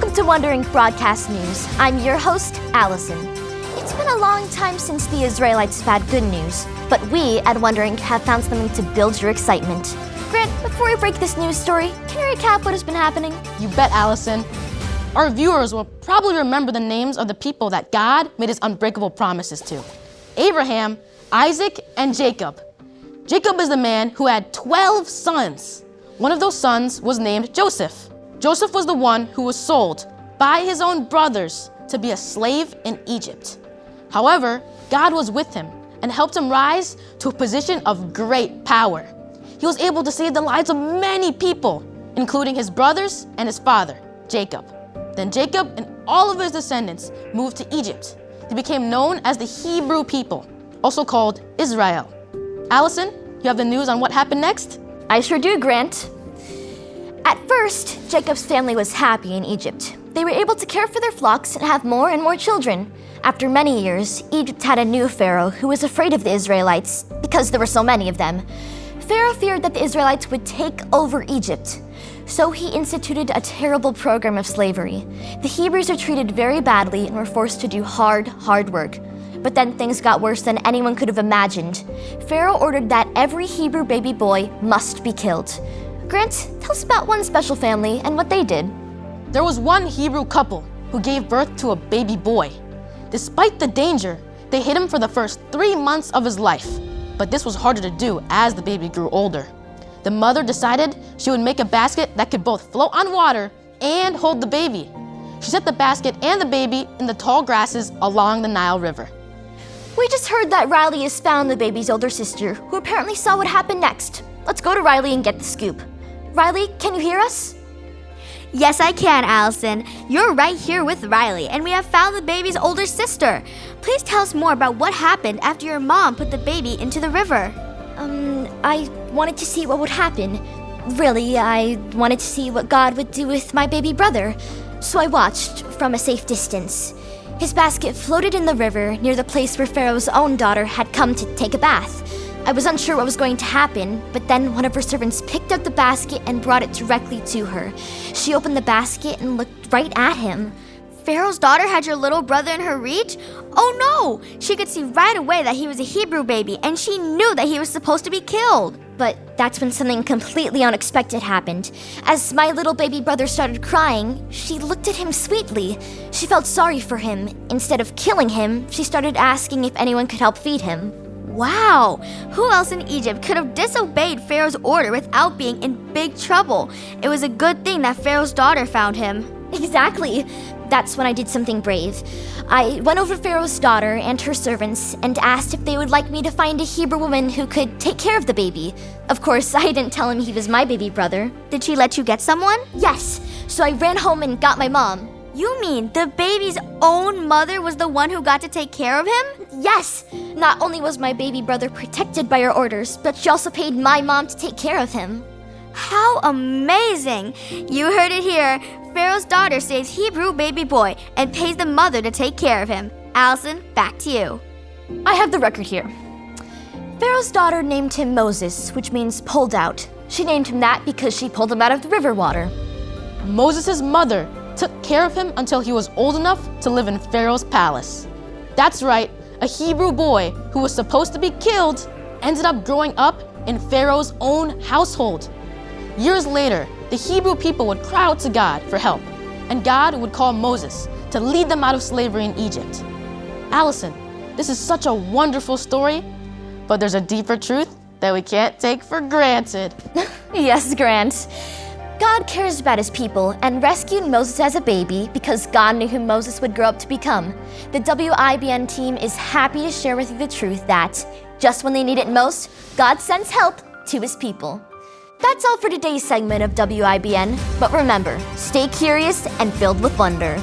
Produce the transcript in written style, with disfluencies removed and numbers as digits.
Welcome to Wondering Broadcast News. I'm your host, Allison. It's been a long time since the Israelites have had good news, but we at Wondering have found something to build your excitement. Grant, before we break this news story, can you recap what has been happening? You bet, Allison. Our viewers will probably remember the names of the people that God made his unbreakable promises to. Abraham, Isaac, and Jacob. Jacob is the man who had 12 sons. One of those sons was named Joseph. Joseph was the one who was sold by his own brothers to be a slave in Egypt. However, God was with him and helped him rise to a position of great power. He was able to save the lives of many people, including his brothers and his father, Jacob. Then Jacob and all of his descendants moved to Egypt. They became known as the Hebrew people, also called Israel. Allison, you have the news on what happened next? I sure do, Grant. At first, Jacob's family was happy in Egypt. They were able to care for their flocks and have more and more children. After many years, Egypt had a new pharaoh who was afraid of the Israelites because there were so many of them. Pharaoh feared that the Israelites would take over Egypt. So he instituted a terrible program of slavery. The Hebrews were treated very badly and were forced to do hard work. But then things got worse than anyone could have imagined. Pharaoh ordered that every Hebrew baby boy must be killed. Grant, tell us about one special family and what they did. There was one Hebrew couple who gave birth to a baby boy. Despite the danger, they hid him for the first 3 months of his life. But this was harder to do as the baby grew older. The mother decided she would make a basket that could both float on water and hold the baby. She set the basket and the baby in the tall grasses along the Nile River. We just heard that Riley has found the baby's older sister, who apparently saw what happened next. Let's go to Riley and get the scoop. Riley, can you hear us? Yes, I can, Allison. You're right here with Riley, and we have found the baby's older sister. Please tell us more about what happened after your mom put the baby into the river. I wanted to see what would happen. Really, I wanted to see what God would do with my baby brother. So I watched from a safe distance. His basket floated in the river near the place where Pharaoh's own daughter had come to take a bath. I was unsure what was going to happen, but then one of her servants picked up the basket and brought it directly to her. She opened the basket and looked right at him. Pharaoh's daughter had your little brother in her reach? Oh no! She could see right away that he was a Hebrew baby, and she knew that he was supposed to be killed. But that's when something completely unexpected happened. As my little baby brother started crying, she looked at him sweetly. She felt sorry for him. Instead of killing him, she started asking if anyone could help feed him. Wow! Who else in Egypt could have disobeyed Pharaoh's order without being in big trouble? It was a good thing that Pharaoh's daughter found him. Exactly. That's when I did something brave. I went over Pharaoh's daughter and her servants and asked if they would like me to find a Hebrew woman who could take care of the baby. Of course, I didn't tell him he was my baby brother. Did she let you get someone? Yes. So I ran home and got my mom. You mean the baby's own mother was the one who got to take care of him? Yes. Not only was my baby brother protected by her orders, but she also paid my mom to take care of him. How amazing! You heard it here. Pharaoh's daughter saves Hebrew baby boy and pays the mother to take care of him. Allison, back to you. I have the record here. Pharaoh's daughter named him Moses, which means pulled out. She named him that because she pulled him out of the river water. Moses' mother took care of him until he was old enough to live in Pharaoh's palace. That's right, a Hebrew boy who was supposed to be killed ended up growing up in Pharaoh's own household. Years later, the Hebrew people would cry out to God for help, and God would call Moses to lead them out of slavery in Egypt. Allison, this is such a wonderful story, but there's a deeper truth that we can't take for granted. Yes, Grant. God cares about his people and rescued Moses as a baby because God knew who Moses would grow up to become. The WIBN team is happy to share with you the truth that, just when they need it most, God sends help to his people. That's all for today's segment of WIBN, but remember, stay curious and filled with wonder.